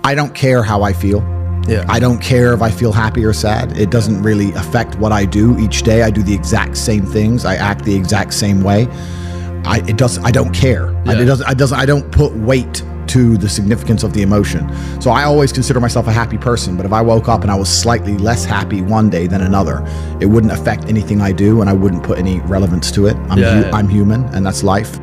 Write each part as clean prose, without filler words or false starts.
I don't care how I feel. Yeah. I don't care if I feel happy or sad. It doesn't really affect what I do each day. I do the exact same things. I act the exact same way. I don't care. Yeah. I don't put weight to the significance of the emotion. So I always consider myself a happy person, but if I woke up and I was slightly less happy one day than another, it wouldn't affect anything I do, and I wouldn't put any relevance to it. I'm human, and that's life.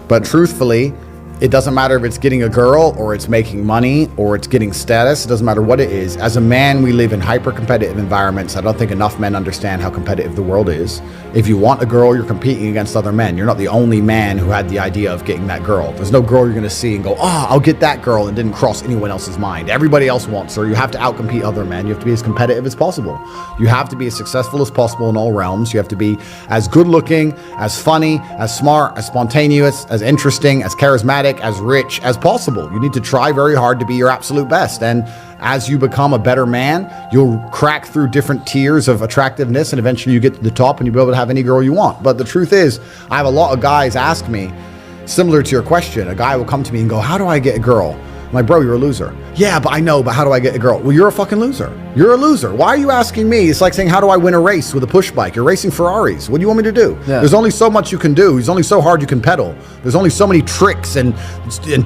But truthfully, it doesn't matter if it's getting a girl or it's making money or it's getting status. It doesn't matter what it is. As a man, we live in hyper-competitive environments. I don't think enough men understand how competitive the world is. If you want a girl, you're competing against other men. You're not the only man who had the idea of getting that girl. There's no girl you're going to see and go, oh, I'll get that girl, and didn't cross anyone else's mind. Everybody else wants her. You have to outcompete other men. You have to be as competitive as possible. You have to be as successful as possible in all realms. You have to be as good-looking, as funny, as smart, as spontaneous, as interesting, as charismatic, as rich as possible. You need to try very hard to be your absolute best. And as you become a better man, you'll crack through different tiers of attractiveness, and eventually you get to the top and you'll be able to have any girl you want. But the truth is, I have a lot of guys ask me, similar to your question, a guy will come to me and go, how do I get a girl? I'm like, bro, you're a loser. Yeah, but I know, but how do I get a girl? Well, you're a fucking loser. You're a loser. Why are you asking me? It's like saying, how do I win a race with a push bike? You're racing Ferraris. What do you want me to do? Yeah. There's only so much you can do. There's only so hard you can pedal. There's only so many tricks and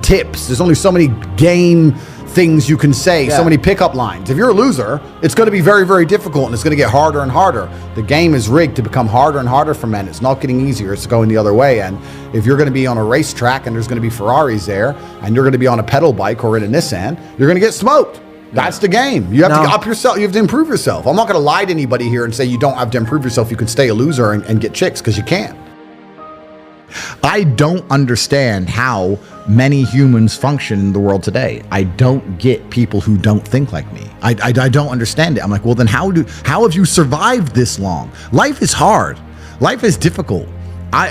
tips. There's only so many game things you can say, so many pickup lines. If you're a loser, it's going to be very, very difficult, and it's going to get harder and harder. The game is rigged to become harder and harder for men. It's not getting easier. It's going the other way. And if you're going to be on a racetrack and there's going to be Ferraris there, and you're going to be on a pedal bike or in a Nissan, you're going to get smoked. That's the game. You have to up yourself. You have to improve yourself. I'm not going to lie to anybody here and say you don't have to improve yourself. You can stay a loser and get chicks, because you can't. I don't understand how many humans function in the world today. I don't get people who don't think like me. I don't understand it. I'm like, well, then how have you survived this long? Life is hard. Life is difficult.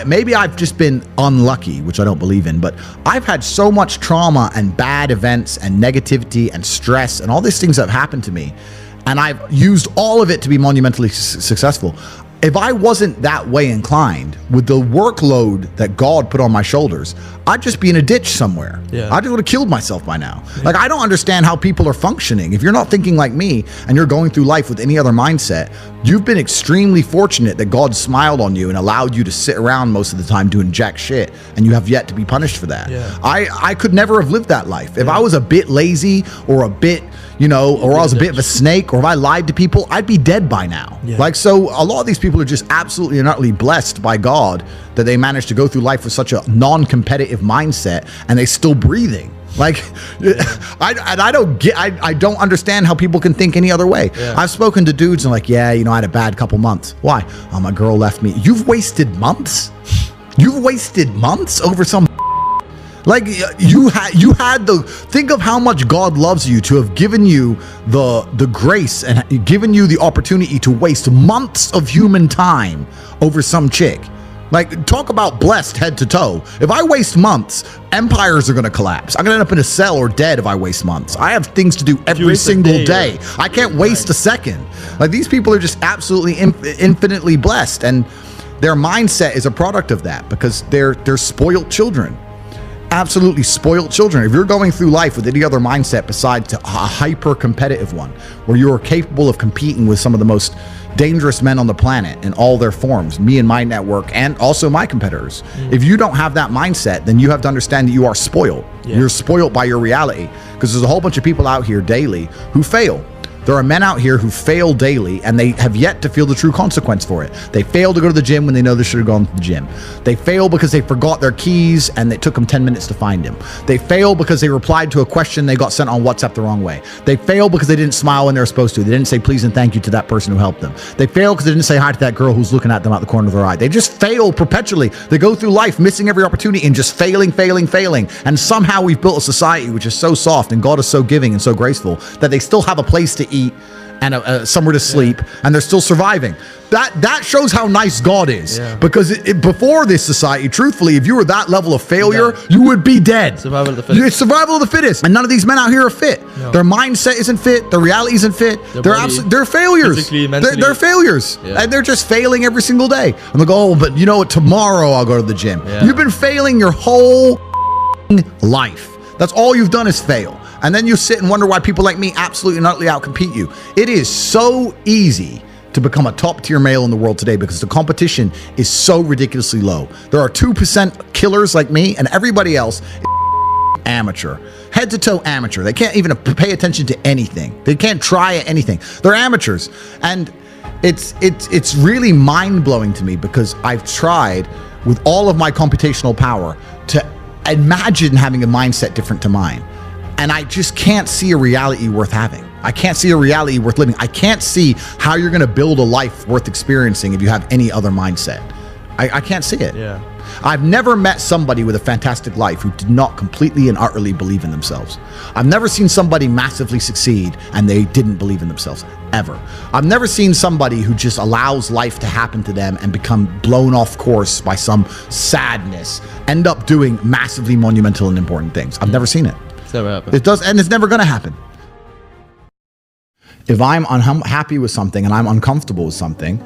Maybe I've just been unlucky, which I don't believe in, but I've had so much trauma and bad events and negativity and stress and all these things that have happened to me, and I've used all of it to be monumentally successful. If I wasn't that way inclined with the workload that God put on my shoulders, I'd just be in a ditch somewhere. Yeah. I just would have killed myself by now. Yeah. Like, I don't understand how people are functioning. If you're not thinking like me and you're going through life with any other mindset, you've been extremely fortunate that God smiled on you and allowed you to sit around most of the time doing jack shit, and you have yet to be punished for that. Yeah. I could never have lived that life. If I was a bit lazy or a bit, or I was a bit of a snake, or if I lied to people, I'd be dead by now. Yeah. Like, so a lot of these people are just absolutely and utterly blessed by God that they managed to go through life with such a non-competitive mindset, and they're still breathing. Like, I don't understand how people can think any other way. Yeah. I've spoken to dudes and like, I had a bad couple months. Why? Oh, my girl left me. You've wasted months? You've wasted months over some. Like, you had think of how much God loves you to have given you the grace and given you the opportunity to waste months of human time over some chick. Like, talk about blessed head to toe. If I waste months, empires are going to collapse. I'm going to end up in a cell or dead if I waste months. I have things to do every single day. I can't waste a second. Like, these people are just absolutely infinitely blessed, and their mindset is a product of that, because they're spoiled children. Absolutely spoiled children. If you're going through life with any other mindset besides a hyper-competitive one, where you are capable of competing with some of the most dangerous men on the planet in all their forms, me and my network, and also my competitors. If you don't have that mindset, then you have to understand that you are spoiled. You're spoiled by your reality, because there's a whole bunch of people out here daily who fail. There are men out here who fail daily, and they have yet to feel the true consequence for it. They fail to go to the gym when they know they should have gone to the gym. They fail because they forgot their keys and it took them 10 minutes to find them. They fail because they replied to a question they got sent on WhatsApp the wrong way. They fail because they didn't smile when they were supposed to. They didn't say please and thank you to that person who helped them. They fail because they didn't say hi to that girl who's looking at them out the corner of their eye. They just fail perpetually. They go through life missing every opportunity and just failing. And somehow we've built a society which is so soft, and God is so giving and so graceful, that they still have a place to eat and somewhere to sleep, and they're still surviving. That shows how nice God is, because before this society, truthfully, if you were that level of failure, you would be dead. Survival of the fittest. It's survival of the fittest, and none of these men out here are fit. No. Their mindset isn't fit. Their reality isn't fit. They're failures. They're failures, and they're just failing every single day. And they go, oh, but you know what? Tomorrow I'll go to the gym. Yeah. You've been failing your whole life. That's all you've done is fail. And then you sit and wonder why people like me absolutely and utterly outcompete you. It is so easy to become a top tier male in the world today because the competition is so ridiculously low. There are 2% killers like me, and everybody else is amateur, head to toe amateur. They can't even pay attention to anything. They can't try at anything. They're amateurs. And it's really mind blowing to me because I've tried with all of my computational power to imagine having a mindset different to mine. And I just can't see a reality worth having. I can't see a reality worth living. I can't see how you're going to build a life worth experiencing if you have any other mindset. I can't see it. Yeah. I've never met somebody with a fantastic life who did not completely and utterly believe in themselves. I've never seen somebody massively succeed and they didn't believe in themselves, ever. I've never seen somebody who just allows life to happen to them and become blown off course by some sadness, end up doing massively monumental and important things. I've never seen it. It's never happened. It does, and it's never going to happen. If I'm unhappy with something and I'm uncomfortable with something,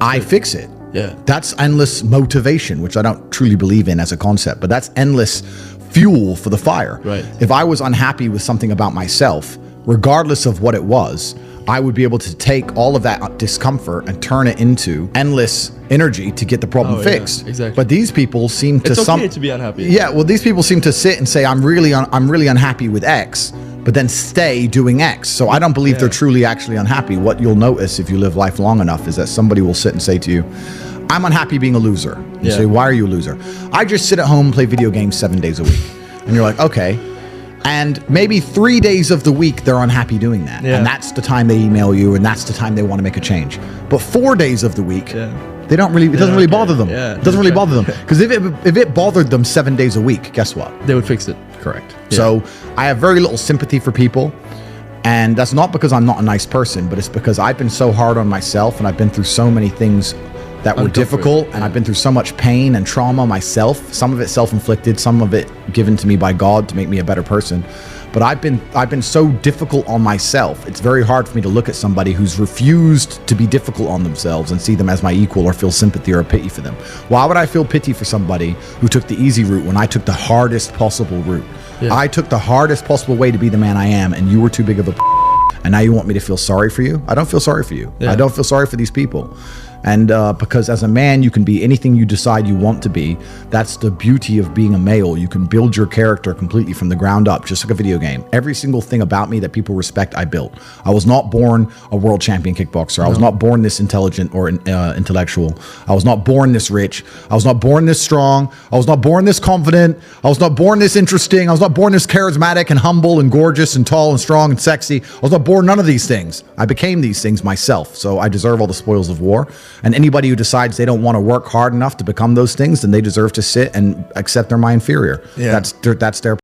I fix it. Yeah. That's endless motivation, which I don't truly believe in as a concept, but that's endless fuel for the fire. Right. If I was unhappy with something about myself, regardless of what it was, I would be able to take all of that discomfort and turn it into endless energy to get the problem fixed. Yeah, exactly. But these people seem to it's okay to be unhappy. Yeah, well, these people seem to sit and say, I'm really unhappy with X, but then stay doing X. So I don't believe they're truly actually unhappy. What you'll notice if you live life long enough is that somebody will sit and say to you, I'm unhappy being a loser. You say, why are you a loser? I just sit at home and play video games 7 days a week. And you're like, okay. And maybe 3 days of the week, they're unhappy doing that. Yeah. And that's the time they email you, and that's the time they want to make a change. But 4 days of the week, they don't really, it doesn't really bother them. Yeah, it doesn't really bother them. Because if it bothered them 7 days a week, guess what? They would fix it. Correct. Yeah. So I have very little sympathy for people. And that's not because I'm not a nice person, but it's because I've been so hard on myself and I've been through so many things that were difficult, and I've been through so much pain and trauma myself, some of it self-inflicted, some of it given to me by God to make me a better person. But I've been so difficult on myself. It's very hard for me to look at somebody who's refused to be difficult on themselves and see them as my equal or feel sympathy or pity for them. Why would I feel pity for somebody who took the easy route when I took the hardest possible route? Yeah. I took the hardest possible way to be the man I am, and you were too big of a and now you want me to feel sorry for you? I don't feel sorry for you. I don't feel sorry for these people. And because as a man, you can be anything you decide you want to be. That's the beauty of being a male. You can build your character completely from the ground up, just like a video game. Every single thing about me that people respect, I built. I was not born a world champion kickboxer. I was not born this intelligent or intellectual. I was not born this rich. I was not born this strong. I was not born this confident. I was not born this interesting. I was not born this charismatic and humble and gorgeous and tall and strong and sexy. I was not born none of these things. I became these things myself. So I deserve all the spoils of war. And anybody who decides they don't want to work hard enough to become those things, then they deserve to sit and accept they're my inferior. Yeah. That's their